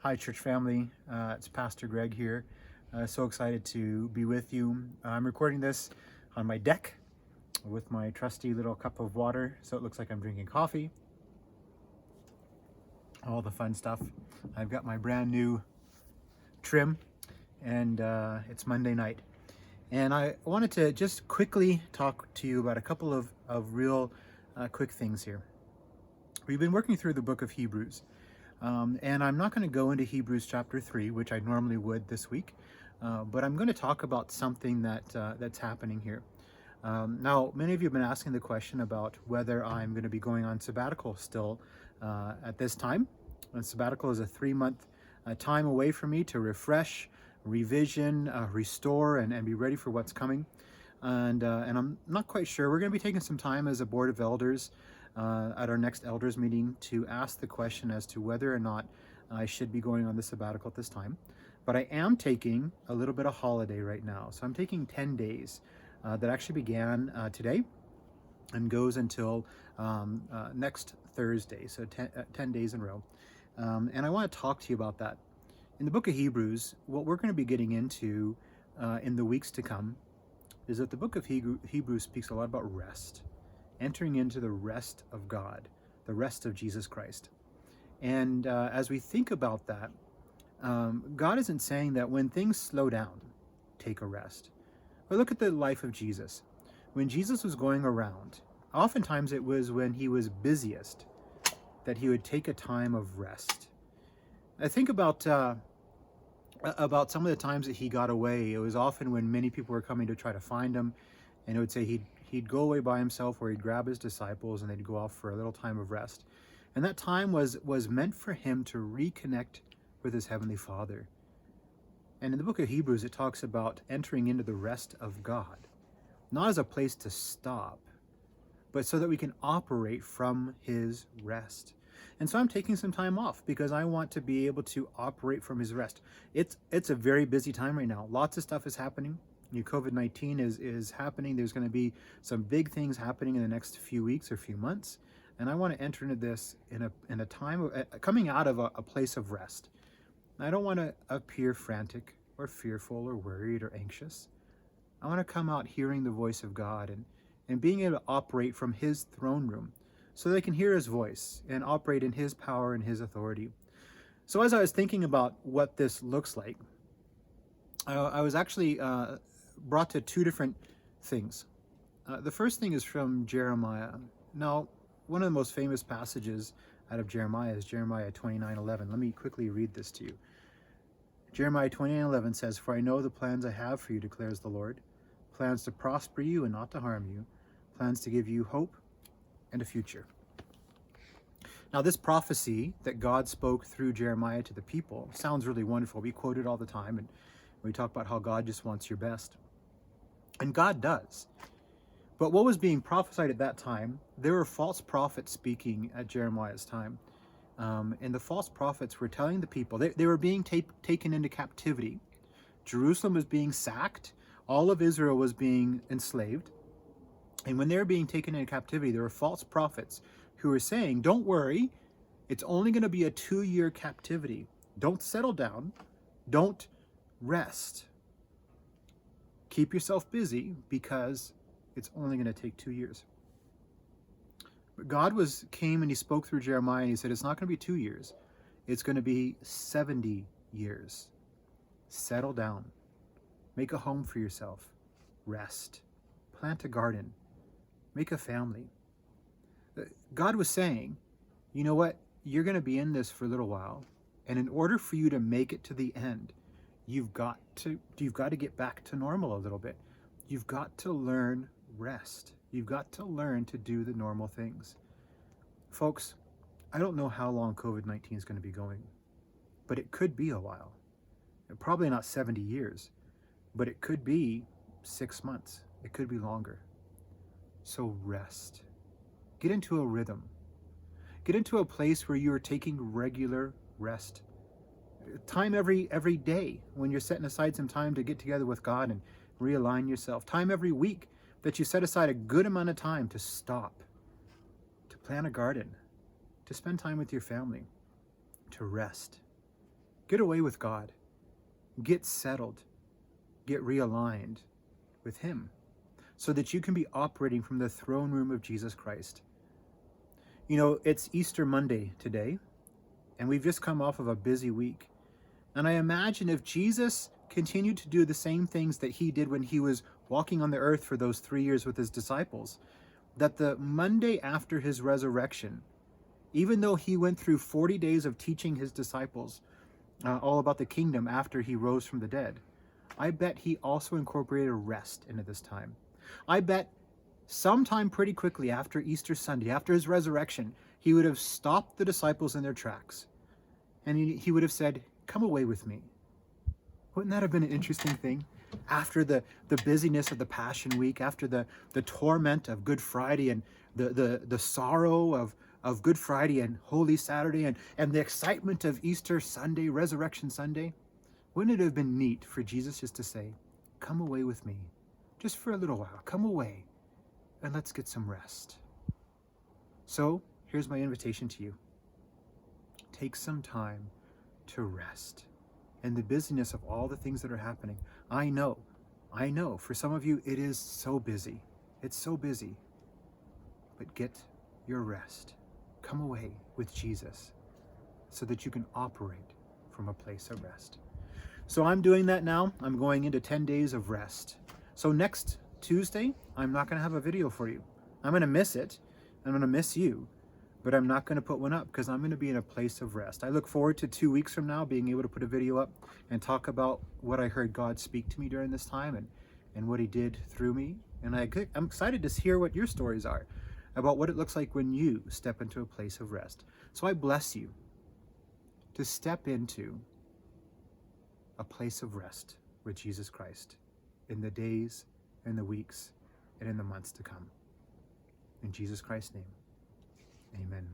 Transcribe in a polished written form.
Hi, church family. It's Pastor Greg here. So excited to be with you. I'm recording this on my deck with my trusty little cup of water, so it looks like I'm drinking coffee. All the fun stuff. I've got my brand new trim, and it's Monday night. And I wanted to just quickly talk to you about a couple of real quick things here. We've been working through the book of Hebrews. And I'm not going to go into Hebrews chapter 3, which I normally would this week, but I'm going to talk about something that's happening here. Now, many of you have been asking the question about whether I'm going to be going on sabbatical still at this time. And sabbatical is a 3-month time away for me to refresh, revision, restore, and be ready for what's coming. And I'm not quite sure. We're going to be taking some time as a board of elders at our next elders meeting to ask the question as to whether or not I should be going on the sabbatical at this time. But I am taking a little bit of holiday right now. So I'm taking 10 days that actually began today and goes until next Thursday. So 10 days in a row. And I want to talk to you about that. In the book of Hebrews, what we're going to be getting into in the weeks to come is that the book of Hebrews speaks a lot about rest. Entering into the rest of God, the rest of Jesus Christ. And as we think about that, God isn't saying that when things slow down, take a rest. But look at the life of Jesus. When Jesus was going around, oftentimes it was when he was busiest that he would take a time of rest. I think about some of the times that he got away. It was often when many people were coming to try to find him, and it would say he'd go away by himself, or he'd grab his disciples and they'd go off for a little time of rest. And that time was meant for him to reconnect with his Heavenly Father. And in the book of Hebrews, it talks about entering into the rest of God, not as a place to stop, but so that we can operate from his rest. And so I'm taking some time off because I want to be able to operate from his rest. It's a very busy time right now. Lots of stuff is happening. COVID-19 is happening. There's going to be some big things happening in the next few weeks or few months. And I want to enter into this in a time of coming out of a place of rest. I don't want to appear frantic or fearful or worried or anxious. I want to come out hearing the voice of God and being able to operate from his throne room so they can hear his voice and operate in his power and his authority. So as I was thinking about what this looks like, I was actually brought to two different things. The first thing is from Jeremiah. Now, one of the most famous passages out of Jeremiah is Jeremiah 29:11. Let me quickly read this to you. Jeremiah 29:11 says, "For I know the plans I have for you, declares the Lord, plans to prosper you and not to harm you, plans to give you hope and a future." Now, this prophecy that God spoke through Jeremiah to the people sounds really wonderful. We quote it all the time, and we talk about how God just wants your best. And God does. But what was being prophesied at that time, there were false prophets speaking at Jeremiah's time. And the false prophets were telling the people, they were being taken into captivity. Jerusalem was being sacked. All of Israel was being enslaved. And when they were being taken into captivity, there were false prophets who were saying, don't worry, it's only going to be a 2-year captivity. Don't settle down. Don't rest. Keep yourself busy because it's only going to take 2 years. But God came and he spoke through Jeremiah and he said, it's not going to be 2 years. It's going to be 70 years. Settle down. Make a home for yourself. Rest. Plant a garden. Make a family. God was saying, you know what? You're going to be in this for a little while. And in order for you to make it to the end, you've got to get back to normal a little bit. You've got to learn rest. You've got to learn to do the normal things. Folks, I don't know how long COVID-19 is going to be going, but it could be a while. Probably not 70 years, but it could be 6 months. It could be longer. So rest. Get into a rhythm. Get into a place where you are taking regular rest. Time every day when you're setting aside some time to get together with God and realign yourself. Time every week that you set aside a good amount of time to stop, to plant a garden, to spend time with your family, to rest. Get away with God. Get settled. Get realigned with Him so that you can be operating from the throne room of Jesus Christ. You know, it's Easter Monday today, and we've just come off of a busy week. And I imagine if Jesus continued to do the same things that He did when He was walking on the earth for those 3 years with His disciples, that the Monday after His resurrection, even though He went through 40 days of teaching His disciples all about the kingdom after He rose from the dead, I bet He also incorporated rest into this time. I bet sometime pretty quickly after Easter Sunday, after His resurrection, He would have stopped the disciples in their tracks. And he would have said, come away with me. Wouldn't that have been an interesting thing? After the busyness of the Passion Week, after the torment of Good Friday and the sorrow of Good Friday and Holy Saturday and the excitement of Easter Sunday, Resurrection Sunday, wouldn't it have been neat for Jesus just to say, come away with me, just for a little while, come away, and let's get some rest. So here's my invitation to you. Take some time to rest in the busyness of all the things that are happening. I know, for some of you it is so busy. It's so busy. But get your rest. Come away with Jesus so that you can operate from a place of rest. So I'm doing that now. I'm going into 10 days of rest. So next Tuesday, I'm not going to have a video for you. I'm going to miss it. I'm going to miss you. But I'm not going to put one up because I'm going to be in a place of rest. I look forward to 2 weeks from now being able to put a video up and talk about what I heard God speak to me during this time and what He did through me. And I'm excited to hear what your stories are about what it looks like when you step into a place of rest. So I bless you to step into a place of rest with Jesus Christ in the days and the weeks and in the months to come. In Jesus Christ's name, amen.